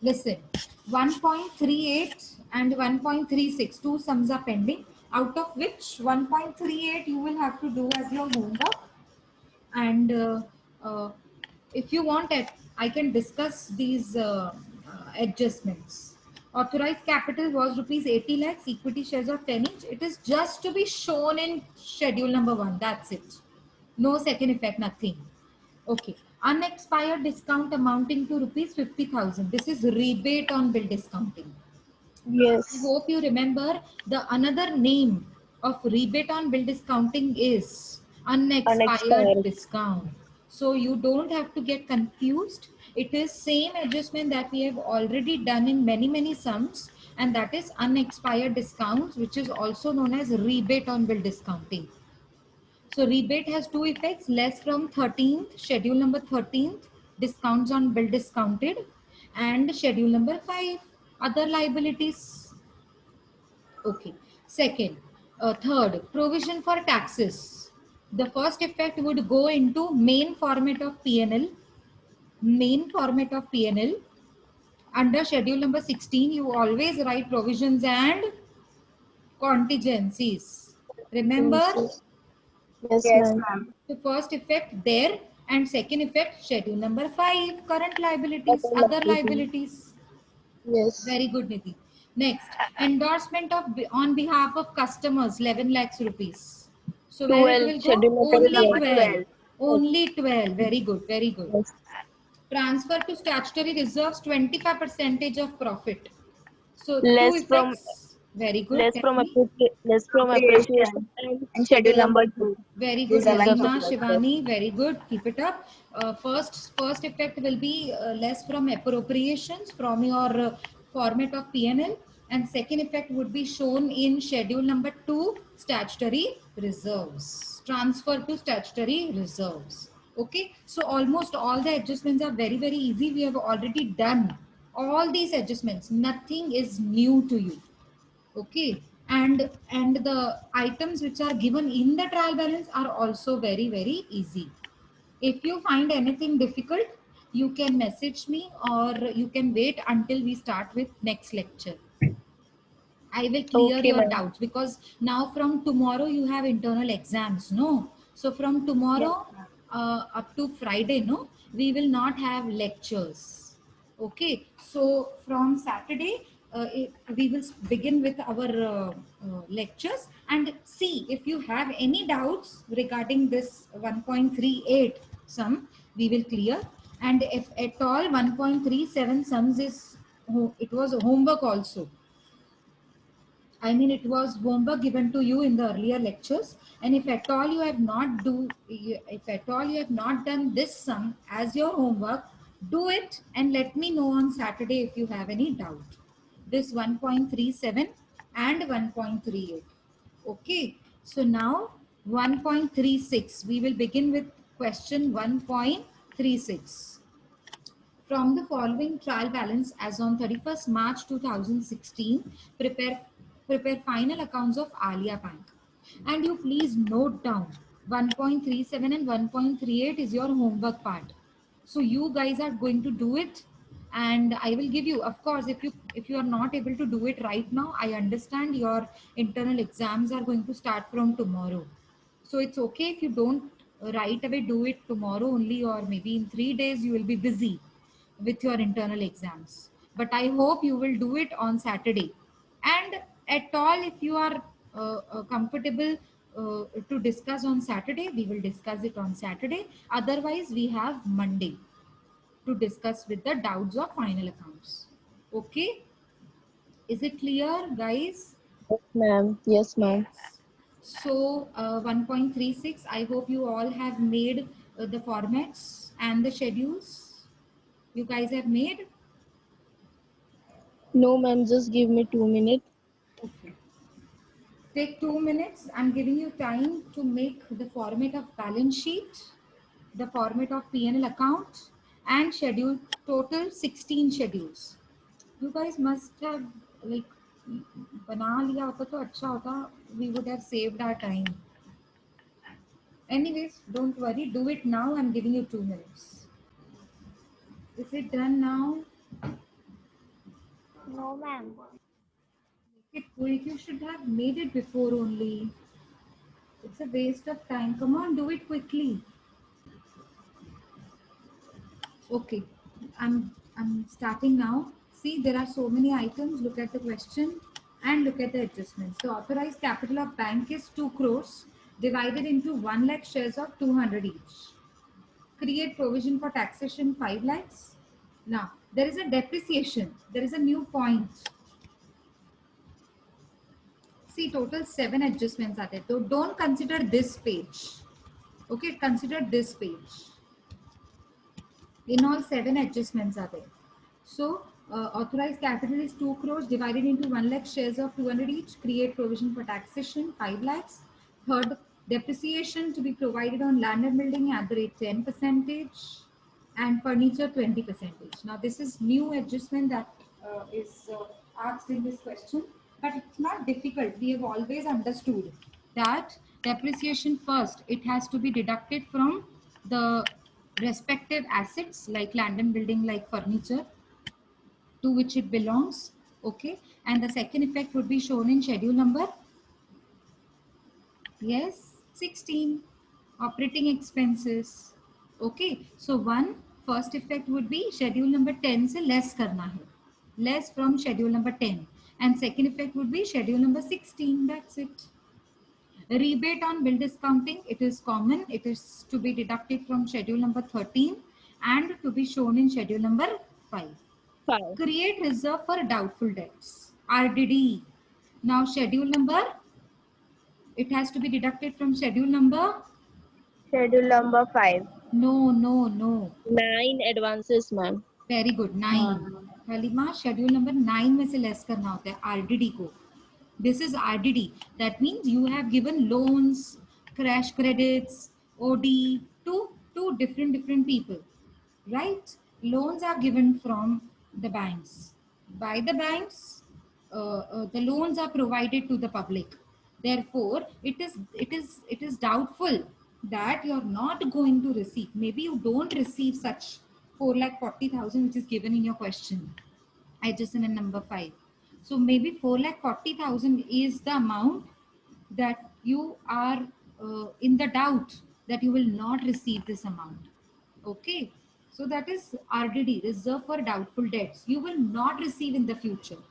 Listen, 1.38 and 1.36, two sums are pending, out of which 1.38 you will have to do as your homework. And uh, if you want it, I can discuss these adjustments. Authorized capital was rupees 80 lakhs, equity shares of 10 each. It is just to be shown in schedule number 1. That's it. No second effect, nothing. Okay. Unexpired discount amounting to rupees 50,000. This is rebate on bill discounting. I Yes. hope you remember the another name of rebate on bill discounting is unexpired Unexpired. discount. So you don't have to get confused. It is same adjustment that we have already done in many sums, and that is unexpired discounts, which is also known as rebate on bill discounting. So rebate has two effects: less from 13th, schedule number 13th, discounts on bill discounted, and schedule number 5, other liabilities. Okay. Second, third, provision for taxes. The first effect would go into main format of PNL. Main format of PNL. Under schedule number 16, you always write provisions and contingencies. Remember Yes, yes, Yes, ma'am. ma'am. the first effect there, and second effect schedule number 5, current liabilities, other liabilities. Yes. Very good, Nidhi. Next, endorsement of on behalf of customers, 11 lakhs rupees. So where it 12. will go? Schedule number Schedule Only number 12. 12. 12. Yes. Only 12. Very good. Very good. Yes. Transfer to statutory reserves 25 percentage of profit. So two Less from effects. Very good. less Tell from me. less from appreciation Appreciation. and And schedule schedule number number 2. 2. Very good, These are lines Reserves of Mahima, of reserve. Shivani. Very good. Keep it up. First effect will be less from appropriations from your format of PNL, and second effect would be shown in schedule number 2, statutory reserves. Transfer to statutory reserves. Okay. So almost all the adjustments are very easy. We have already done all these adjustments. Nothing is new to you. Okay. And the items which are given in the trial balance are also very easy. If you find anything difficult, you can message me, or you can wait until we start with next lecture. I will clear Okay, your ma'am. doubts, because now from tomorrow you have internal exams, no? So from Yes, tomorrow ma'am. up to Friday, no, we will not have lectures. Okay. So from Saturday, we will begin with our lectures, and see if you have any doubts regarding this 1.38 sum, we will clear. And if at all 1.37 sums is, it was homework also. I mean, it was homework given to you in the earlier lectures. And if at all you have not if at all you have not done this sum as your homework, do it and let me know on Saturday if you have any doubt. This 1.37 and 1.38. Okay. So now 1.36. We will begin with question 1.36. From the following trial balance as on 31st March 2016, prepare final accounts of Alia Bank. And you please note down 1.37 and 1.38 is your homework part. So you guys are going to do it, and I will give you, of course, if you are not able to do it right now, I understand your internal exams are going to start from tomorrow. So it's okay if you don't right away do it tomorrow only, or maybe in 3 days you will be busy with your internal exams. But I hope you will do it on Saturday. And at all, if you are comfortable to discuss on Saturday, we will discuss it on Saturday. Otherwise, we have Monday to discuss with the doubts of final accounts. Okay? Is it clear, guys? Yes, ma'am. Yes, ma'am. Yes. So 1.36, I hope you all have made the formats and the schedules. You guys have made? No, ma'am. Just give me 2 minutes. Okay. Take 2 minutes. I'm giving you time to make the format of balance sheet, the format of P&L account, and schedule, total 16 schedules. You guys must have like बना लिया होता तो अच्छा होता. We would have saved our time. Anyways, don't worry. Do it now. I'm giving you 2 minutes. Is it done now? Make it quick. You should have made it before only. It's a waste of time. Come on, do it quickly. Okay, I'm starting now. See, there are so many items. Look at the question and look at the adjustments. The authorized capital of bank is 2 crores divided into 1 lakh shares of 200 each. Create provision for taxation 5 lakhs. Now, there is a depreciation. There is a new point. See, total 7 adjustments are there. So don't consider this page. Okay, consider this page. In all, 7 adjustments are there. So, authorized capital is 2 crores divided into 1 lakh shares of 200 each. Create provision for taxation 5 lakhs. Third, depreciation to be provided on land and building at the rate 10 percentage and furniture 20 percentage. Now, this is new adjustment that is asked in this question, but it's not difficult. We have always understood that depreciation first, it has to be deducted from the respective assets like land and building, like furniture to which it belongs. Okay, and the second effect would be shown in schedule number, yes, 16, operating expenses. Okay, so one first effect would be schedule number 10 से less करना है, less from schedule number 10, and second effect would be schedule number 16. That's it. Rebate on bill discounting, it is common. It is to be deducted from schedule number 13 and to be shown in schedule number 5. 5. Create reserve for doubtful debts, RDD. Now schedule number, it has to be deducted from schedule number. Schedule number 5. No, no, no. 9 advances, ma'am. Very good, 9. Halima, schedule number 9 में से less करना होता है RDD को. This is RDD. That means you have given loans, crash credits, OD to different people, right? Loans are given from the banks. By the banks, the loans are provided to the public. Therefore, it is doubtful that you're not going to receive. Maybe you don't receive such 4,40,000 which is given in your question. Adjustment number 5. So maybe 4,40,000 is the amount that you are in the doubt that you will not receive this amount. Okay, so that is RDD, reserve for doubtful debts. You will not receive in the future,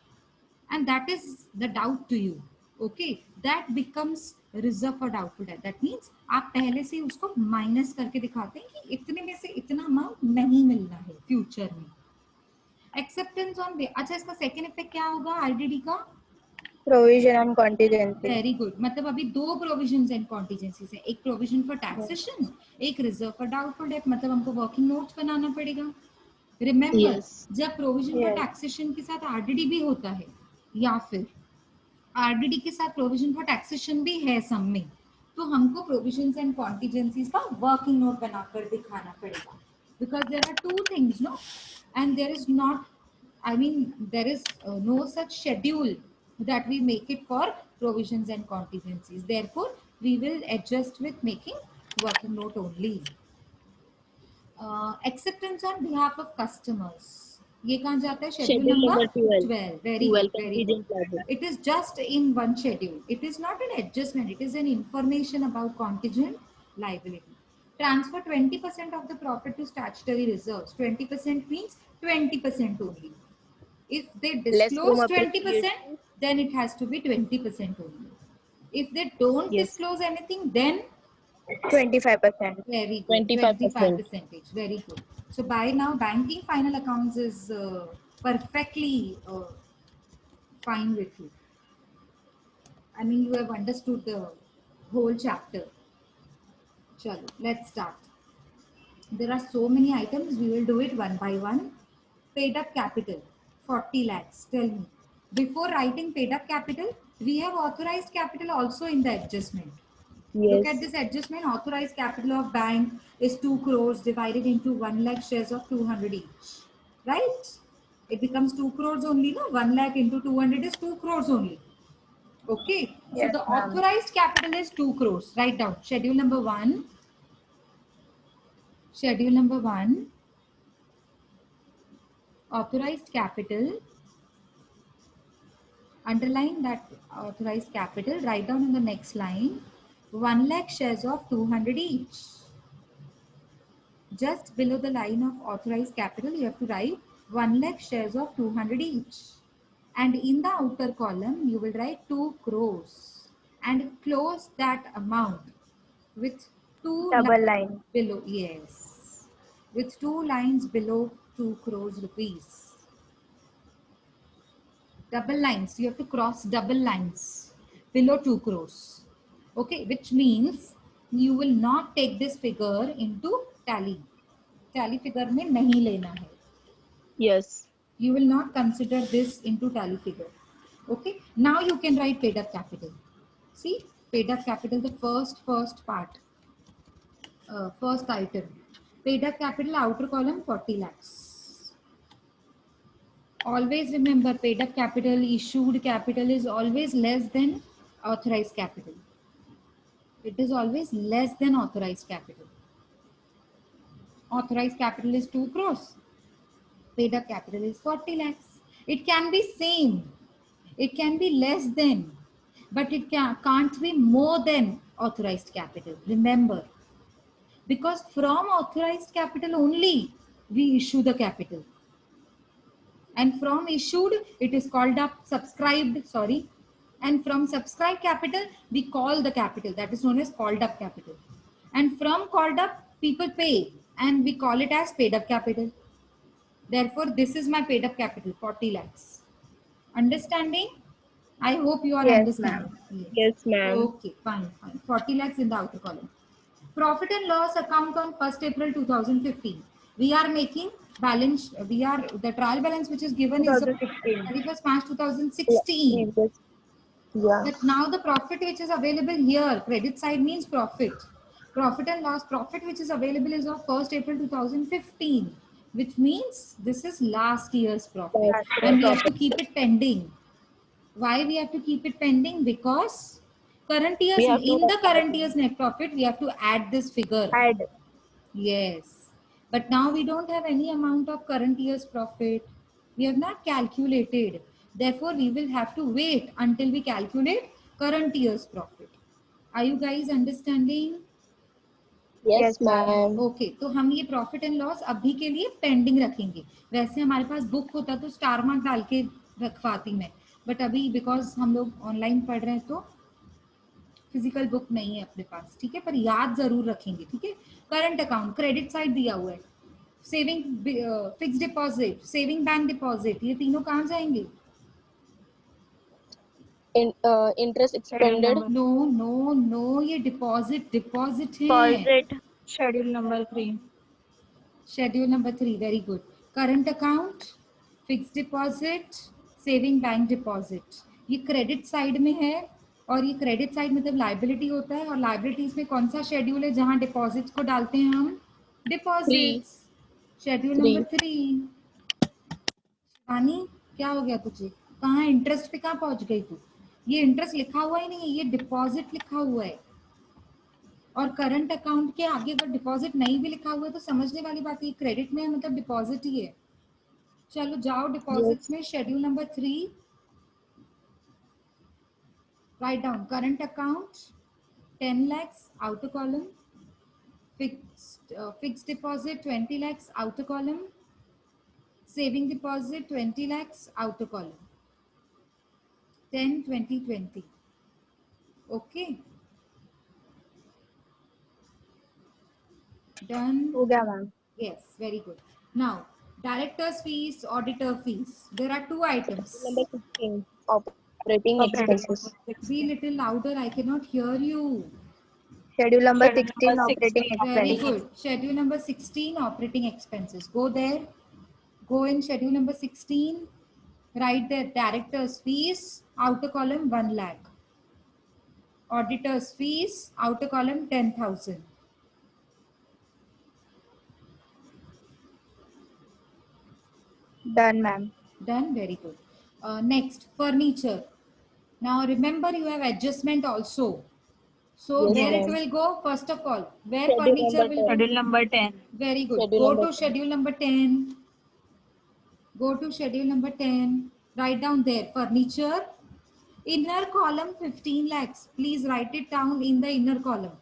and that is the doubt to you. Okay, that becomes reserve for doubtful debt. That means आप पहले से उसको minus करके दिखाते हैं कि इतने में से इतना अमाउंट नहीं मिलना है फ्यूचर में. एक्सेप्टेंस ऑन, अच्छा इसका सेकेंड इफेक्ट क्या होगा आरडीडी का? Provision on contingency. Very good. मतलब अभी 2 प्रोविजंस एंड कॉन्टीजेंसीज है. एक प्रोविजन फॉर टैक्सेशन, एक रिजर्व फॉर डाउटफुल डेट. मतलब हमको वर्किंग नोट्स बनाना पड़ेगा. Remember, Yes. जब प्रोविजन फॉर Yes. टैक्सेशन के साथ आरडीडी भी होता है या फिर आरडीडी के साथ प्रोविजन फॉर टैक्सेशन भी है सम में, तो हमको प्रोविजंस एंड कॉन्टीजेंसीज का वर्किंग नोट बनाकर दिखाना पड़ेगा. Because there are two things, no, and there is not, I mean, there is no such schedule that we make it for provisions and contingencies. Therefore, we will adjust with making working note only. Acceptance on behalf of customers. ये कहाँ जाता है? Schedule number 12. Very good, very good. Contingent liability. It is just in one schedule. It is not an adjustment. It is an information about contingent liability. Transfer 20% of the profit to statutory reserves. 20% means 20% only. If they Less disclose from 20%, appreciation. then it has to be 20% only. If they don't Yes. disclose anything, then 25%. very good, 25%. 25%. Very good. So by now, banking final accounts is perfectly fine with you. I mean, you have understood the whole chapter. Chalo, let's start. There are so many items. We will do it one by one. Paid up capital, 40 lakhs. Tell me. Before writing paid up capital, we have authorized capital also in the adjustment. Look at Yes. this adjustment. Authorized capital of bank is 2 crores divided into 1 lakh shares of 200 each. Right? It becomes 2 crores only, no? 1 lakh into 200 is 2 crores only. Okay. So Yes, the ma'am. authorized capital is 2 crores. Write down. Schedule number 1. Schedule number 1. Authorized capital Underline that authorized capital. Write down in the next line 1 lakh shares of 200 each. Just below the line of authorized capital, you have to write 1 lakh shares of 200 each. And in the outer column, you will write 2 crores and close that amount with 2 Double lines line. below. Yes, with 2 lines below 2 crores rupees. Double lines, you have to cross double lines below 2 crores. Okay, which means you will not take this figure into tally. Tally figure में नहीं लेना है. Yes. You will not consider this into tally figure. Okay, now you can write paid up capital. See, paid up capital, the first part, first item. Paid up capital, outer column 40 lakhs. Always remember, paid up capital, issued capital is always less than authorized capital. It is always less than authorized capital. Authorized capital is 2 crores. Paid up capital is 40 lakhs. It can be same. It can be less than, but it can't be more than authorized capital. Remember, because from authorized capital only we issue the capital. And from issued, it is called up subscribed, sorry. And from subscribed capital, we call the capital. That is known as called up capital. And from called up, people pay. And we call it as paid up capital. Therefore, this is my paid up capital, 40 lakhs. Understanding? I hope you are Yes, understanding. Yes, ma'am. Okay, fine. 40 lakhs in the outer column. Profit and loss account on 1st April 2015. We are making balance, the trial balance which is given is 2016. 31st March 2016. Yeah. But now the profit which is available here, credit side means profit. Profit and loss, profit which is available is of 1st April 2015, which means this is last year's profit. Last And we have to keep it pending. Why we have to keep it pending? Because current year's, We have to- in the current year's net profit, we have to add this figure. Add. Yes. But now we don't have any amount of current year's profit. We have not calculated. Therefore, we will have to wait until we calculate current year's profit. Are you guys understanding? Yes, Yes, ma'am. ma'am. Okay तो हम ये profit and loss अभी के लिए pending रखेंगे. वैसे हमारे पास book होता तो स्टार मार्क डाल के रखवाती मैं, बट अभी बिकॉज हम लोग ऑनलाइन पढ़ रहे हैं तो फिजिकल बुक नहीं है अपने पास. ठीक है, पर याद जरूर रखेंगे. ठीक है, करंट अकाउंट क्रेडिट साइड दिया हुआ है, saving fix deposit, saving bank deposit, ये तीनों कहाँ जाएंगे? Interest expended. No no no, ये डिपॉजिट है. Deposit. Schedule number 3. Schedule number 3, very good. Current account, fix deposit, saving bank deposit, ये क्रेडिट साइड में है. और ये क्रेडिट साइड मतलब लाइबिलिटी होता है, और लाइबिलिटीज में कौन सा शेड्यूल है जहां डिपॉजिट्स को डालते हैं हम? डिपॉजिट्स. Schedule number 3. शिवानी, क्या हो गया तुझे? कहाँ इंटरेस्ट पे कहाँ पहुंच गई तू? ये इंटरेस्ट लिखा हुआ ही नहीं है, ये डिपॉजिट लिखा हुआ है. और करंट अकाउंट के आगे अगर डिपॉजिट नहीं भी लिखा हुआ है तो समझने वाली बात है, क्रेडिट में है मतलब डिपॉजिट ही है. चलो जाओ डिपॉजिट्स में, schedule number 3. Write down current account 10 lakhs outer column, fixed deposit 20 lakhs outer column, saving deposit 20 lakhs outer column. 10 20 20. Okay, done. हो गया ma'am. Yes, very good. Now, director's fees, auditor fees. There are 2 items. Number 16. Operating expenses. Be little louder, I cannot hear you. Schedule number Schedule 16. number Operating 16. Very expenses. good. Schedule number 16, operating expenses. Go there. Go in schedule number 16. Write there director's fees, outer column 1 lakh. Auditor's fees, outer column 10,000. Done, ma'am. Done, very good. Next, furniture. Now remember you have adjustment also. So Yes, where it ma'am. will go? First of all, where Schedule furniture number will go? Schedule number 10. Very good. Schedule Go number to 10. schedule number 10. Go to schedule number 10. Write down there furniture. Inner column 15 lakhs. Please write it down in the inner column.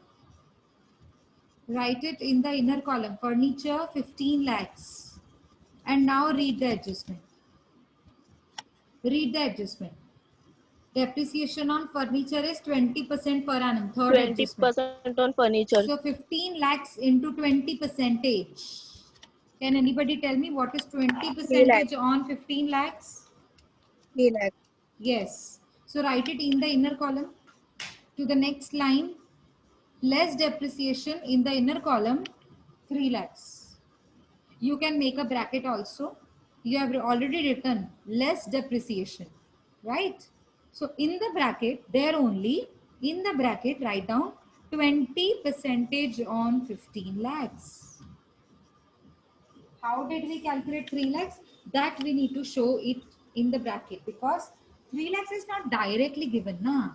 Write it in the inner column. Furniture 15 lakhs. And now read the adjustment. Read the adjustment. Depreciation on furniture is 20% per annum. Third adjustment. 20% on furniture. So 15 lakhs into 20 percentage. Can anybody tell me what is 20 percentage on 15 lakhs? 3 lakhs. Yes. So write it in the inner column. To the next line, less depreciation in the inner column, 3 lakhs. You can make a bracket also. You have already written less depreciation, right? So in the bracket, there only, in the bracket, write down 20 percentage on 15 lakhs. How did we calculate 3 lakhs? That we need to show it in the bracket because 3 lakhs is not directly given, na?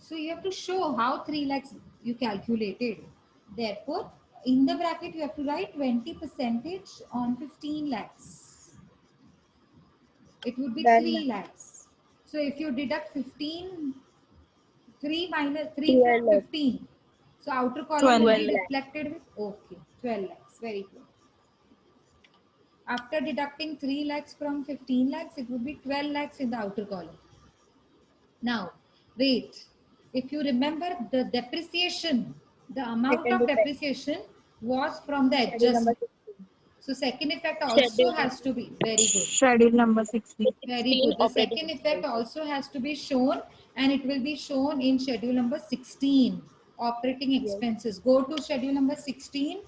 So you have to show how 3 lakhs you calculated. Therefore, in the bracket you have to write 20 percentage on 15 lakhs. It would be Done. 3 lakhs. So if you deduct 15, 3 minus 3 12 from lakhs. 15. So outer column 12 will be lakhs. reflected with, okay, 12 lakhs. Very good. After deducting 3 lakhs from 15 lakhs, it would be 12 lakhs in the outer column. Now, wait. If you remember the depreciation, the amount Second of effect. depreciation was from the Schedule number adjustment. 16. So second effect also Schedule has to be very good. Schedule number 16. Very 16 good. The operating second effect expenses. also has to be shown and it will be shown in schedule number 16, operating Yes. expenses. Go to schedule number 16,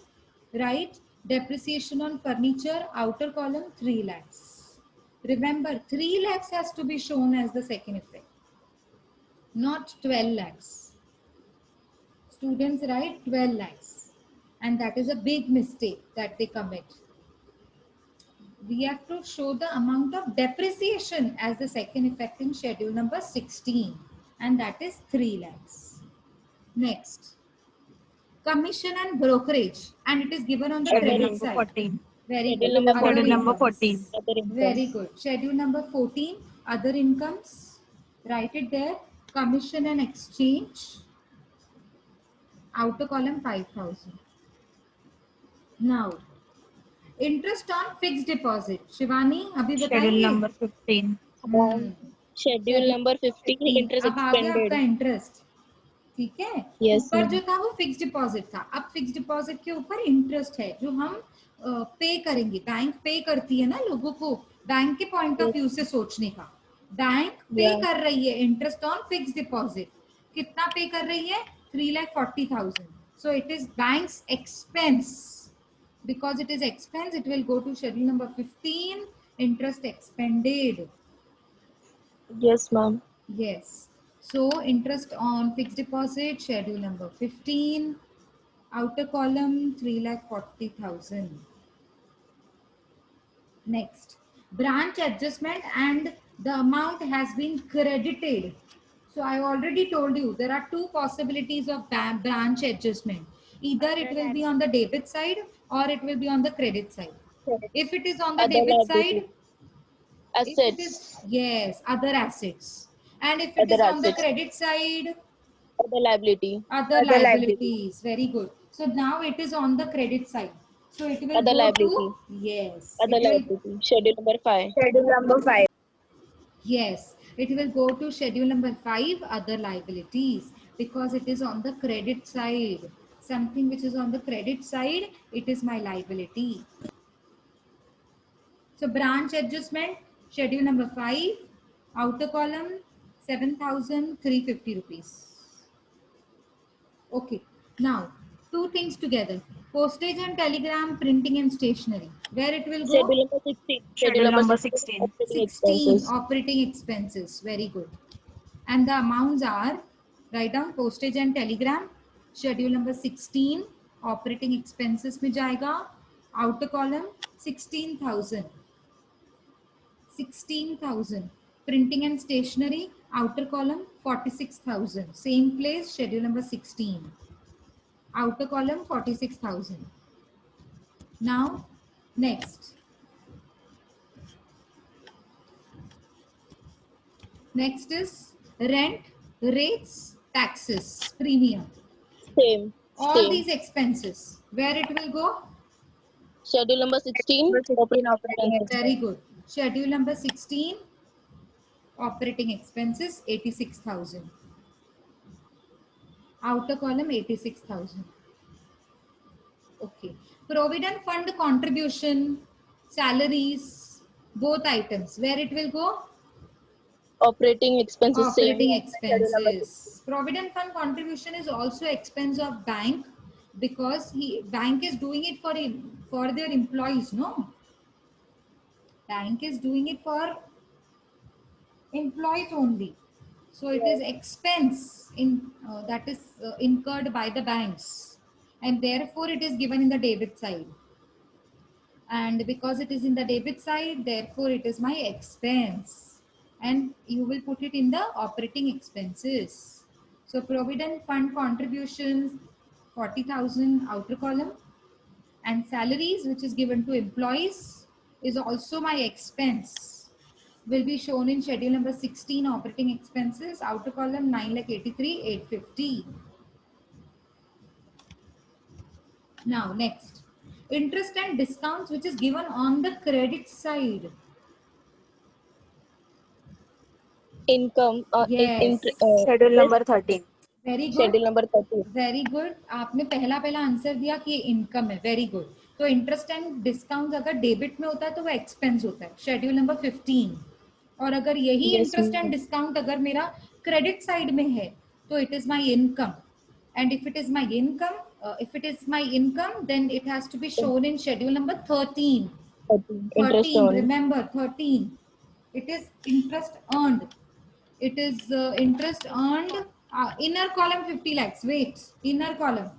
right? Depreciation on furniture, outer column 3 lakhs. Remember, 3 lakhs has to be shown as the second effect, not 12 lakhs. Students write 12 lakhs and that is a big mistake that they commit. We have to show the amount of depreciation as the second effect in schedule number 16 and that is 3 lakhs. Next, commission and brokerage and it is given on the Schedule credit number side. 14. Very Schedule good. number Other 14. Schedule number incomes. 14. Other income. Very good. Schedule number 14, other incomes. Write it there. Commission and exchange. Outer column 5,000. Now, interest on fixed deposit. Shivani, अभी Schedule बताइए. number 15. Schedule number 15 interest अब आ गया आपका expended. Interest. ठीक है. Yes, ऊपर ma'am. जो था वो फिक्स डिपॉजिट था. अब फिक्स डिपॉजिट के ऊपर इंटरेस्ट है जो हम पे करेंगे. बैंक पे करती है ना लोगों को. बैंक के पॉइंट ऑफ व्यू से सोचने का. बैंक पे Yeah. कर रही है इंटरेस्ट ऑन फिक्स डिपॉजिट. कितना पे कर रही है? 3,40,000. So it is bank's expense. Because it is expense, it will go to schedule number 15, interest expended. Yes, ma'am. Yes. So interest on fixed deposit, schedule number 15, outer column 3,40,000. Next, branch adjustment and the amount has been credited. So I already told you there are two possibilities of branch adjustment. Either it will be on the debit side or it will be on the credit side. If it is on the Other debit liability. side, if it is, Assets. yes, other assets. And if it Other is on the assets. credit side, Other liability. other Other liabilities. Very good. So now it is on the credit side. So it will Other go liability. to, yes, Other it will, liability. Schedule number 5. Schedule number 5. yes, it will go to schedule number 5, other liabilities, because it is on the credit side. Something which is on the credit side, it is my liability. So branch adjustment, schedule number 5, outer column 7,350 rupees. Okay, now two things together. Postage and telegram, printing and stationery. Where it will Schedule go? number 16. Schedule number 16. Operating 16, expenses. operating expenses. Very good. And the amounts are, write down postage and telegram, schedule number 16, operating expenses में जाएगा, outer column 16,000. 16,000. Printing and stationery, outer column 46,000. Same place, schedule number 16. Outer column 46,000. Now, next. Next is rent, rates, taxes, premium, Same. all Same. these expenses, where it will go? Schedule number 16. Number 16 operating Expenses. Very expense. good. Schedule number 16, operating expenses 86,000. Outer column 86,000. Okay. Provident fund contribution, salaries, both items. Where it will go? Operating expenses. Same. Operating Schedule number 16. expenses. Provident fund contribution is also expense of bank because bank is doing it for their employees. No, bank is doing it for employees only. So it is expense that is incurred by the banks, and therefore it is given in the debit side. And because it is in the debit side, therefore it is my expense, and you will put it in the operating expenses. So provident fund contributions 40,000 outer column, and salaries which is given to employees is also my expense, will be shown in schedule number 16 operating expenses, outer column 9,83,850. Now next, interest and discounts which is given on the credit side. Income. Yes, Schedule Yes. number 13. Very good, Schedule number 13. Very good. आपने पहला पहला answer दिया कि ये income है. Very good. तो interest and discount अगर debit में होता है तो वो एक्सपेंस होता है, शेड्यूल नंबर 15. और अगर यही Yes, interest and ma'am. Discount अगर मेरा क्रेडिट साइड में है तो it is my income. And if it is my income then it has to be shown in schedule number 13. 13. Interest 13, on. remember 13. It is interest earned. It is interest earned. Inner column 50 lakhs. Wait, inner column.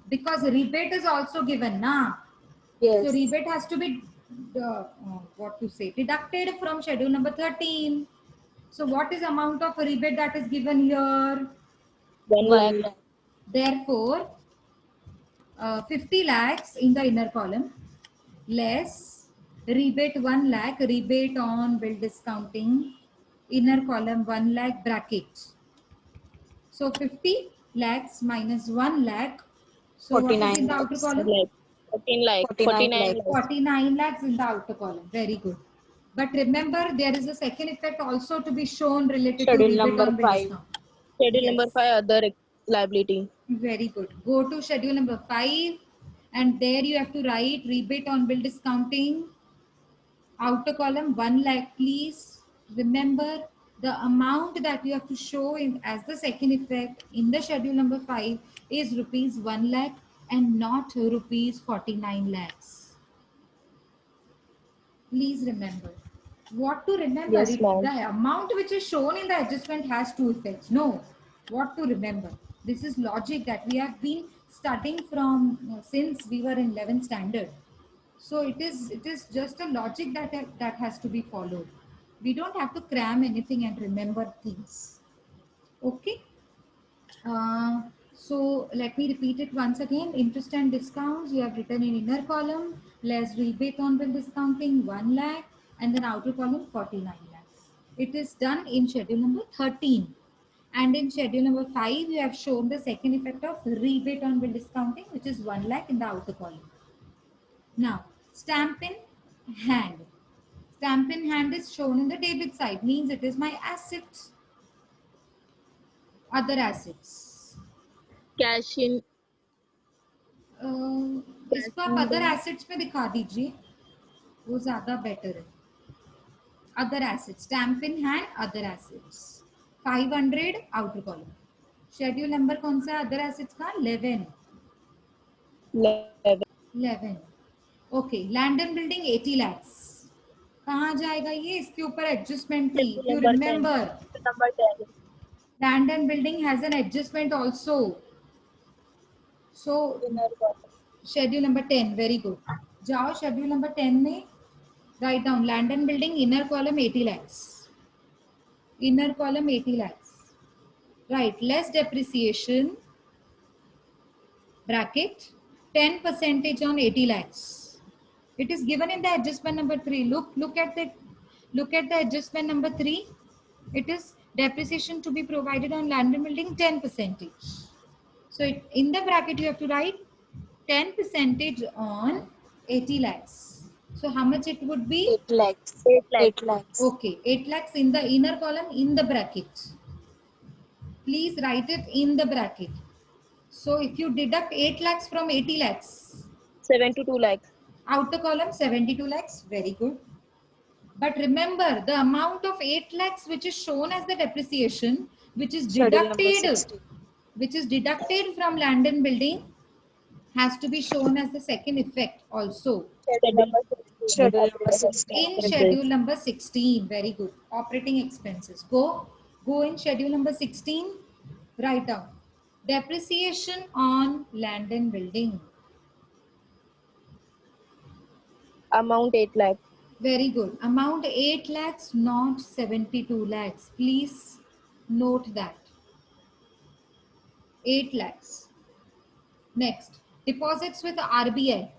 Because rebate is also given, na? So Yes. rebate has to be, what to say, deducted from schedule number 13. So what is amount of rebate that is given here? 1 lakh. 1 lakh. Therefore, 50 lakhs in the inner column less rebate 1 lakh, rebate on bill discounting, inner column 1 lakh bracket. So 50 lakhs minus 1 lakh. So what is 49 in the outer lakhs. column? 14 lakh. 49 49 lakh. lakh. 49 lakhs in the outer column. Very good. But remember, there is a second effect also to be shown related Schedule to rebate number on bill 5. discount. Schedule Yes. number 5. Other liability. Very good. Go to schedule number 5 and there you have to write rebate on bill discounting. Outer column 1 lakh, please. Remember, the amount that you have to show in as the second effect in the schedule number 5 is rupees 1 lakh and not rupees 49 lakhs. Please remember. What to remember? Yes, ma'am. The amount which is shown in the adjustment has two effects. No. What to remember? This is logic that we have been studying from since we were in 11th standard. So it is just a logic that has to be followed. We don't have to cram anything and remember things. Okay. So let me repeat it once again. Interest and discounts you have written in inner column, less rebate on bill discounting 1 lakh, and then outer column 49 lakhs. It is done in schedule number 13. And in schedule number 5, you have shown the second effect of rebate on bill discounting, which is 1 lakh in the outer column. Now, stamp in hand. Stamp in hand is shown in the debit side, means it is my assets. Other assets. Cash in. इसको आप other assets में दिखा दीजिए, वो ज्यादा better है. Other assets, stamp in hand, other assets 500 outer column. Schedule number कौन सा है अदर एसेट्स का? 11. 11. Okay. Land and building 80 lakhs. कहाँ जाएगा ये? इसके ऊपर एडजस्टमेंट थी. Schedule you number 10. Remember Schedule number 10. Land and building has an adjustment also. So Inner column. Schedule number 10. Very good. जाओ शेड्यूल नंबर 10 में write down land and building inner column 80 lakhs. Inner column 80 lakhs. Right. Less depreciation bracket 10% on 80 lakhs. It is given in the adjustment number 3. Look at the adjustment number 3. It is Depreciation to be provided on land and building 10%. So in the bracket you have to write 10% on 80 lakhs. So how much it would be? 8 lakhs. 8 lakhs. 8 lakhs. Okay, 8 lakhs in the inner column in the bracket. Please write it in the bracket. So if you deduct 8 lakhs from 80 lakhs, 72 lakhs. outer column 72 lakhs, very good. But remember the amount of 8 lakhs which is shown as the depreciation, which is Schedule number deducted, 16. from land and building, has to be shown as the second effect also Schedule number Schedule number 16. in schedule number 16. Very good. Operating expenses. Go in schedule number 16. Write down depreciation on land and building. amount 8 lakhs. Very good. Amount 8 lakhs, not 72 lakhs. Please note that. 8 lakhs. Next, deposits with RBI.